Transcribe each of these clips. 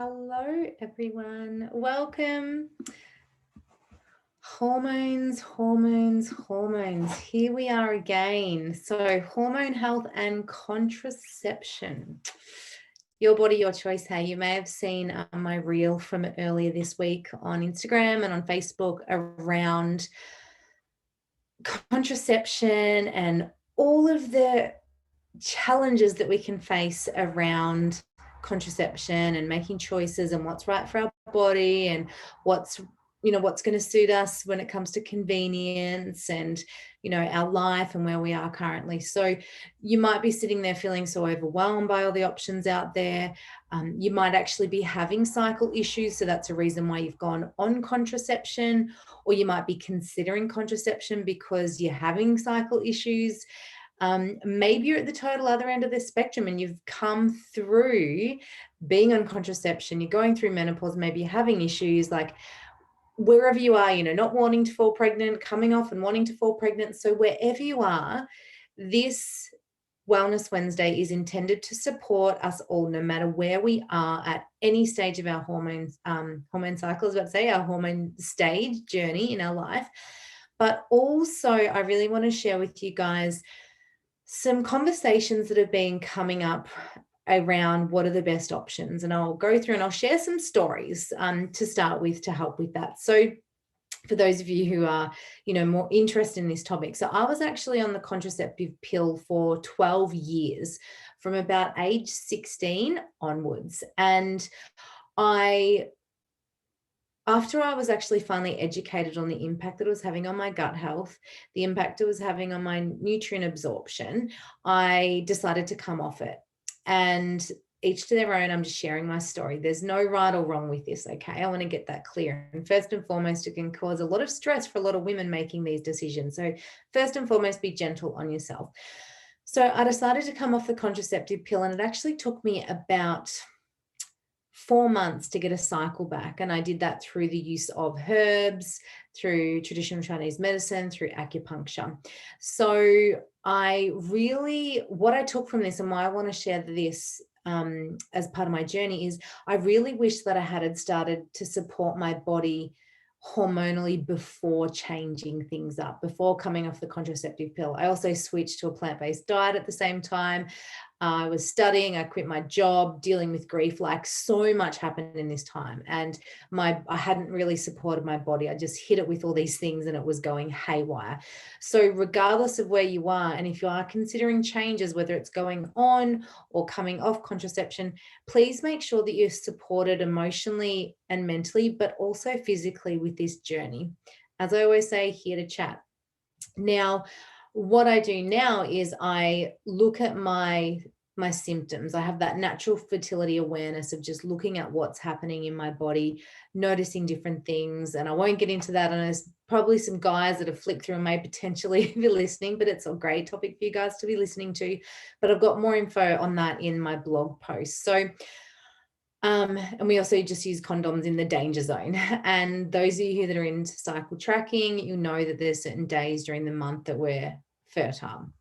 Hello, everyone. Welcome. Hormones, hormones, hormones. Here we are again. So, hormone health and contraception. Your body, your choice. Hey, you may have seen my reel from earlier this week on Instagram and on Facebook around contraception and all of the challenges that we can face around contraception and making choices and what's right for our body and what's going to suit us when it comes to convenience and our life and where we are currently. So you might be sitting there feeling so overwhelmed by all the options out there. You might actually be having cycle issues, so that's a reason why you've gone on contraception, or you might be considering contraception because you're having cycle issues. Maybe you're at the total other end of the spectrum and you've come through being on contraception, you're going through menopause, maybe you're having issues like wherever you are, not wanting to fall pregnant, coming off and wanting to fall pregnant. So wherever you are, this Wellness Wednesday is intended to support us all, no matter where we are at any stage of our hormone cycle, I was about to say, our hormone stage journey in our life. But also, I really want to share with you guys some conversations that have been coming up around what are the best options. And I'll go through and I'll share some stories to start with to help with that. So for those of you who are, more interested in this topic. So I was actually on the contraceptive pill for 12 years, from about age 16 onwards. And after I was actually finally educated on the impact that it was having on my gut health, the impact it was having on my nutrient absorption, I decided to come off it. And each to their own, I'm just sharing my story. There's no right or wrong with this, okay? I want to get that clear. And first and foremost, it can cause a lot of stress for a lot of women making these decisions. So first and foremost, be gentle on yourself. So I decided to come off the contraceptive pill, and it actually took me about 4 months to get a cycle back. And I did that through the use of herbs, through traditional Chinese medicine, through acupuncture. So what I took from this and why I want to share this as part of my journey is I really wish that I had started to support my body hormonally before changing things up, before coming off the contraceptive pill. I also switched to a plant-based diet at the same time. I was studying, I quit my job, dealing with grief, like so much happened in this time. And I hadn't really supported my body. I just hit it with all these things and it was going haywire. So regardless of where you are, and if you are considering changes, whether it's going on or coming off contraception, please make sure that you're supported emotionally and mentally, but also physically with this journey. As I always say, here to chat. Now, what I do now is I look at my symptoms. I have that natural fertility awareness of just looking at what's happening in my body, noticing different things. And I won't get into that. And there's probably some guys that have flicked through and may potentially be listening, but it's a great topic for you guys to be listening to. But I've got more info on that in my blog post. So and we also just use condoms in the danger zone. And those of you that are into cycle tracking, you know that there's certain days during the month that we're fertile.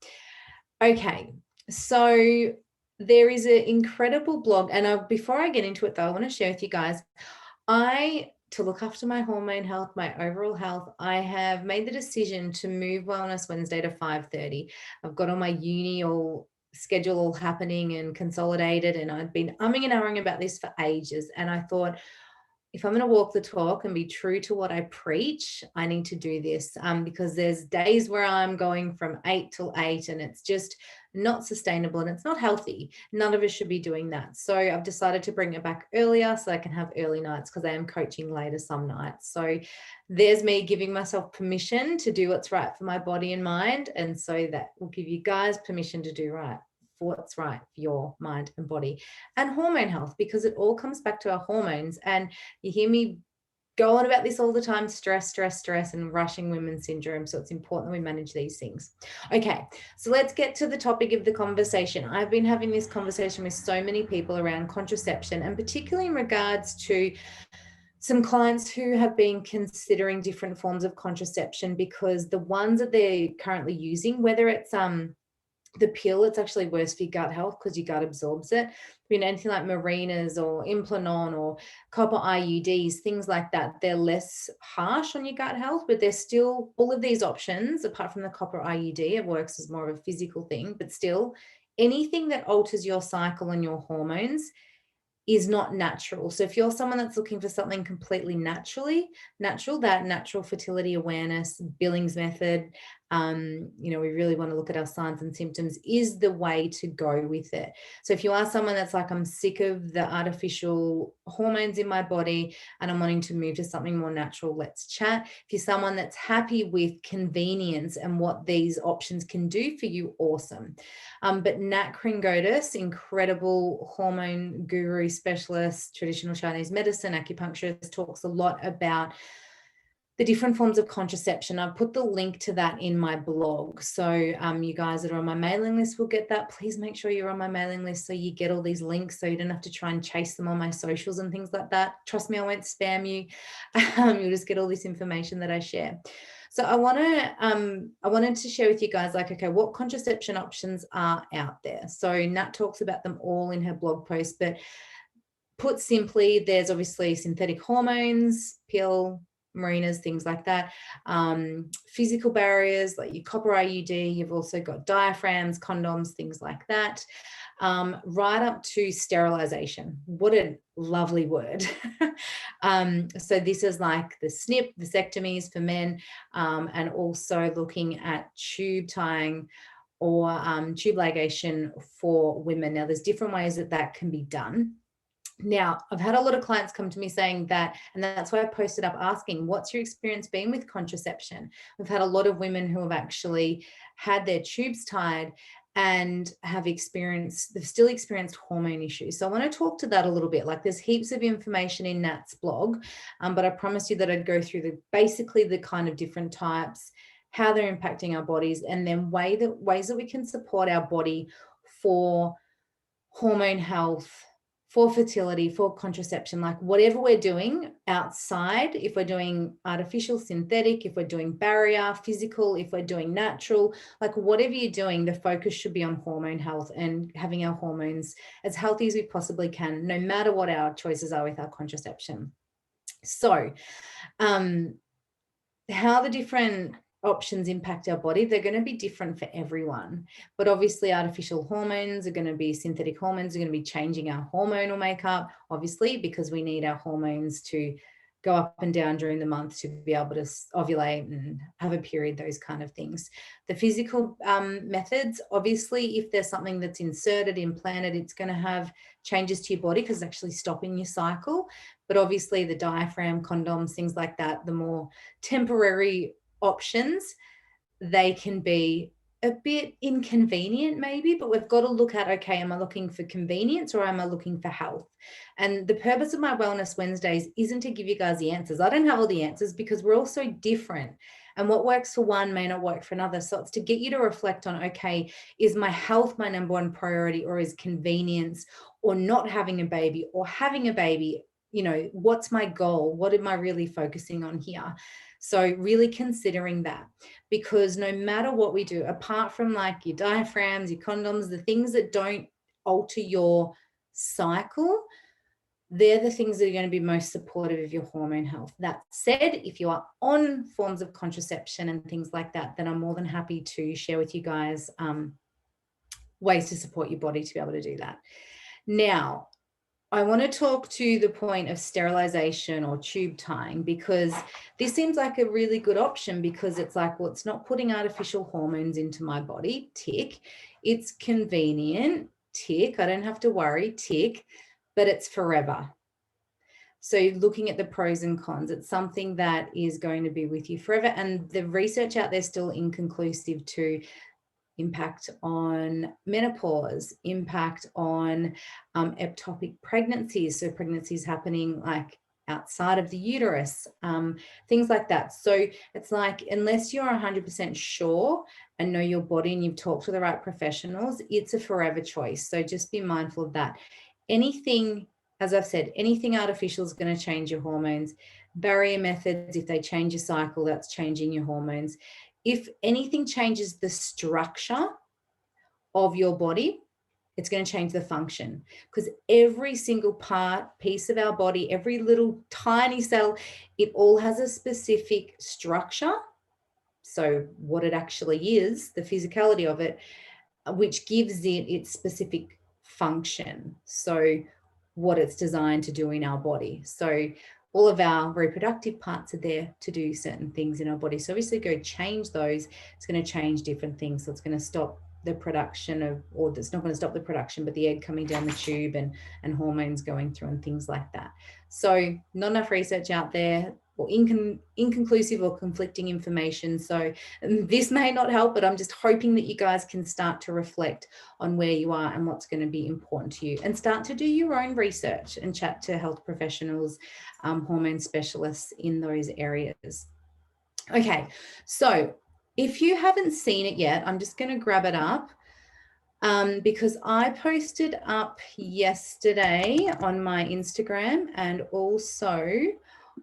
Okay, so there is an incredible blog. And before I get into it, though, I want to share with you guys, to look after my hormone health, my overall health, I have made the decision to move Wellness Wednesday to 5:30. I've got all my uni schedule all happening and consolidated, and I've been umming and ahhing about this for ages. And I thought, if I'm going to walk the talk and be true to what I preach, I need to do this because there's days where I'm going from 8 till 8 and it's just not sustainable and it's not healthy. None of us should be doing that. So I've decided to bring it back earlier so I can have early nights, because I am coaching later some nights. So there's me giving myself permission to do what's right for my body and mind. And so that will give you guys permission to do what's right for your mind and body. And hormone health, because it all comes back to our hormones. And you hear me go on about this all the time: stress, and rushing women syndrome. So it's important that we manage these things. Okay, so let's get to the topic of the conversation. I've been having this conversation with so many people around contraception, and particularly in regards to some clients who have been considering different forms of contraception, because the ones that they're currently using, whether it's The pill, it's actually worse for your gut health because your gut absorbs it. Anything like Marinas or Implanon or copper IUDs, things like that, they're less harsh on your gut health, but they're still, all of these options, apart from the copper IUD, it works as more of a physical thing, but still anything that alters your cycle and your hormones is not natural. So if you're someone that's looking for something completely natural, that natural fertility awareness, Billings method, we really want to look at our signs and symptoms, is the way to go with it. So if you are someone that's like, I'm sick of the artificial hormones in my body and I'm wanting to move to something more natural, let's chat. If you're someone that's happy with convenience and what these options can do for you, awesome. But Nat Kringoudis, incredible hormone guru specialist, traditional Chinese medicine, acupuncturist, talks a lot about the different forms of contraception. I've put the link to that in my blog. So you guys that are on my mailing list will get that. Please make sure you're on my mailing list so you get all these links so you don't have to try and chase them on my socials and things like that. Trust me, I won't spam you. You'll just get all this information that I share. So I wanted to share with you guys, like, okay, what contraception options are out there? So Nat talks about them all in her blog post, but put simply, there's obviously synthetic hormones, pill, Marinas, things like that. Physical barriers like your copper IUD, you've also got diaphragms, condoms, things like that. Right up to sterilization. What a lovely word. So this is like the snip, vasectomies for men, and also looking at tube tying or tube ligation for women. Now, there's different ways that can be done. Now, I've had a lot of clients come to me saying that, and that's why I posted up asking, what's your experience been with contraception? We've had a lot of women who have actually had their tubes tied and they've still experienced hormone issues. So I want to talk to that a little bit. Like, there's heaps of information in Nat's blog, but I promised you that I'd go through basically the kind of different types, how they're impacting our bodies, and then ways that we can support our body for hormone health, for fertility, for contraception, like whatever we're doing outside, if we're doing artificial, synthetic, if we're doing barrier, physical, if we're doing natural, like whatever you're doing, the focus should be on hormone health and having our hormones as healthy as we possibly can, no matter what our choices are with our contraception. So, how the different options impact our body, they're going to be different for everyone. But obviously, artificial hormones are going to be, synthetic hormones are going to be changing our hormonal makeup, obviously, because we need our hormones to go up and down during the month to be able to ovulate and have a period, those kind of things. The physical methods, obviously, if there's something that's inserted, implanted, it's going to have changes to your body because it's actually stopping your cycle. But obviously the diaphragm, condoms, things like that, the more temporary options, they can be a bit inconvenient maybe, but we've got to look at, okay, am I looking for convenience or am I looking for health? And the purpose of my Wellness Wednesdays isn't to give you guys the answers. I don't have all the answers because we're all so different. And what works for one may not work for another. So it's to get you to reflect on, okay, is my health my number one priority, or is convenience or not having a baby or having a baby, what's my goal? What am I really focusing on here? So really considering that, because no matter what we do, apart from like your diaphragms, your condoms, the things that don't alter your cycle, they're the things that are going to be most supportive of your hormone health. That said, if you are on forms of contraception and things like that, then I'm more than happy to share with you guys ways to support your body to be able to do that. Now, I want to talk to the point of sterilization or tube tying, because this seems like a really good option, because it's like, well, it's not putting artificial hormones into my body, tick. It's convenient, tick. I don't have to worry, tick, but it's forever. So looking at the pros and cons, it's something that is going to be with you forever. And the research out there is still inconclusive to impact on menopause, impact on ectopic pregnancies, so pregnancies happening like outside of the uterus, things like that. So it's like, unless you're 100% sure and know your body and you've talked to the right professionals, it's a forever choice. So just be mindful of that. Anything, as I've said, anything artificial is going to change your hormones. Barrier methods, if they change your cycle, that's changing your hormones. If anything changes the structure of your body, it's going to change the function, because every single piece of our body, every little tiny cell, it all has a specific structure. So what it actually is, the physicality of it, which gives it its specific function. So what it's designed to do in our body. So all of our reproductive parts are there to do certain things in our body. So obviously go change those, it's going to change different things. So it's going to stop the production of, or it's not going to stop the production, but the egg coming down the tube and hormones going through and things like that. So not enough research out there, or inconclusive or conflicting information. So this may not help, but I'm just hoping that you guys can start to reflect on where you are and what's going to be important to you, and start to do your own research and chat to health professionals, hormone specialists in those areas. Okay, so if you haven't seen it yet, I'm just going to grab it up. Because I posted up yesterday on my Instagram and also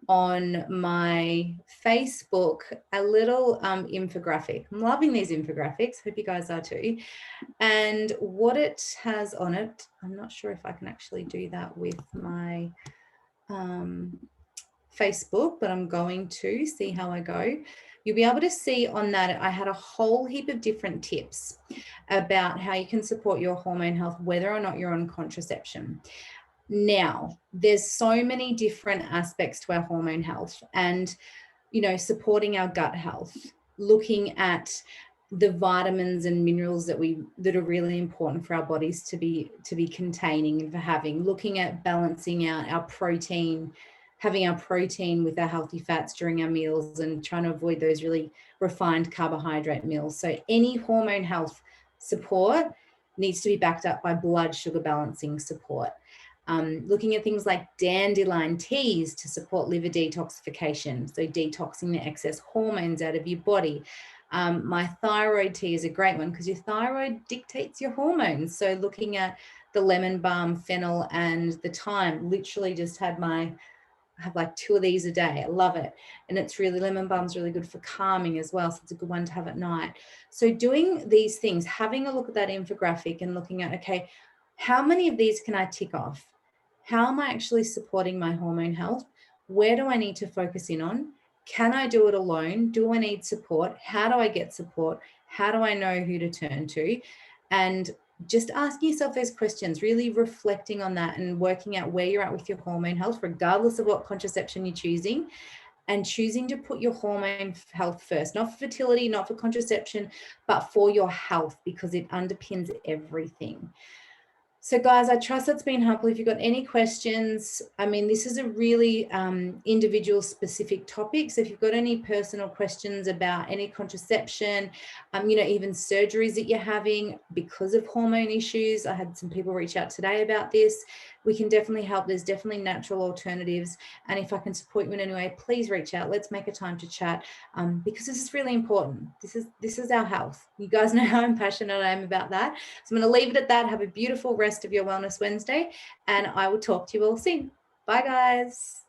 on my Facebook a little infographic. I'm loving these infographics. Hope you guys are too. And what it has on it, I'm not sure if I can actually do that with my Facebook, but I'm going to see how I go. You'll be able to see on that, I had a whole heap of different tips about how you can support your hormone health, whether or not you're on contraception. Now, there's so many different aspects to our hormone health, and, you know, supporting our gut health, looking at the vitamins and minerals that are really important for our bodies to be containing and for having, looking at balancing out our protein, having our protein with our healthy fats during our meals, and trying to avoid those really refined carbohydrate meals. So any hormone health support needs to be backed up by blood sugar balancing support. Looking at things like dandelion teas to support liver detoxification, so detoxing the excess hormones out of your body. My thyroid tea is a great one because your thyroid dictates your hormones. So looking at the lemon balm, fennel, and the thyme, literally just I have like 2 of these a day. I love it. And it's really, lemon balm's really good for calming as well. So it's a good one to have at night. So doing these things, having a look at that infographic and looking at, okay, how many of these can I tick off? How am I actually supporting my hormone health? Where do I need to focus in on? Can I do it alone? Do I need support? How do I get support? How do I know who to turn to? And just asking yourself those questions, really reflecting on that and working out where you're at with your hormone health, regardless of what contraception you're choosing, and choosing to put your hormone health first, not for fertility, not for contraception, but for your health, because it underpins everything. So guys, I trust that's been helpful. If you've got any questions, I mean, this is a really individual specific topic. So if you've got any personal questions about any contraception, you know, even surgeries that you're having because of hormone issues, I had some people reach out today about this. We can definitely help. There's definitely natural alternatives. And if I can support you in any way, please reach out. Let's make a time to chat, because this is really important. This is our health. You guys know how passionate I am about that. So I'm going to leave it at that. Have a beautiful rest of your Wellness Wednesday, and I will talk to you all soon. Bye, guys.